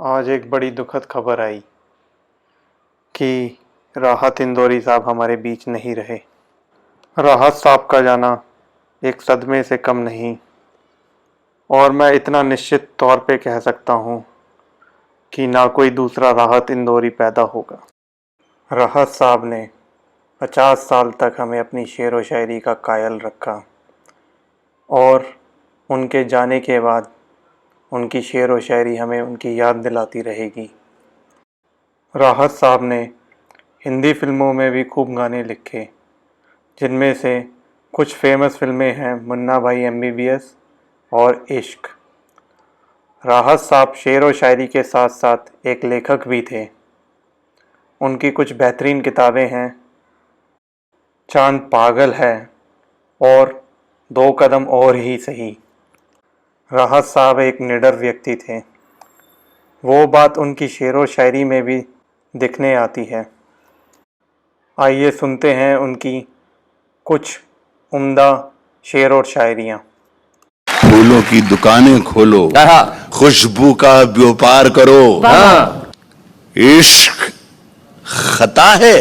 आज एक बड़ी दुखद खबर आई कि राहत इंदौरी साहब हमारे बीच नहीं रहे। राहत साहब का जाना एक सदमे से कम नहीं, और मैं इतना निश्चित तौर पे कह सकता हूँ कि ना कोई दूसरा राहत इंदौरी पैदा होगा। राहत साहब ने 50 साल तक हमें अपनी शेर व शायरी का कायल रखा, और उनके जाने के बाद उनकी शेर व शायरी हमें उनकी याद दिलाती रहेगी। राहत साहब ने हिंदी फिल्मों में भी खूब गाने लिखे, जिनमें से कुछ फेमस फिल्में हैं मुन्ना भाई MBBS और इश्क। राहत साहब शेर व शायरी के साथ साथ एक लेखक भी थे। उनकी कुछ बेहतरीन किताबें हैं चांद पागल है और 2 कदम और ही सही। राहत साहब एक निडर व्यक्ति थे। वो बात उनकी शेर व शायरी में भी दिखने आती है। आइए सुनते हैं उनकी कुछ उम्दा शेर और शायरियाँ। फूलों की दुकानें खोलो, खुशबू का व्यापार करो। इश्क खता है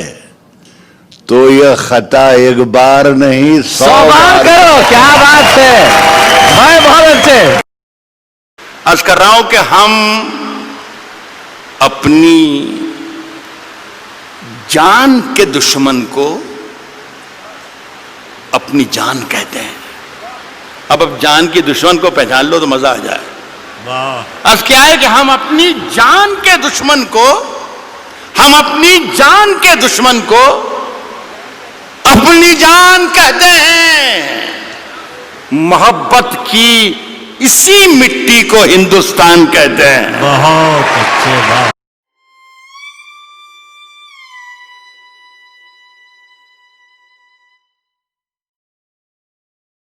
तो यह खता एक बार नहीं 100 बार करो। क्या बात है भाई, बहुत अच्छे। अर्ज कर रहा हूं कि हम अपनी जान के दुश्मन को अपनी जान कहते हैं। अब जान की दुश्मन को पहचान लो तो मजा आ जाए। वाह। अर्ज क्या है कि हम अपनी जान के दुश्मन को अपनी जान कहते हैं। मोहब्बत की इसी मिट्टी को हिंदुस्तान कहते हैं। बहुत अच्छे बात।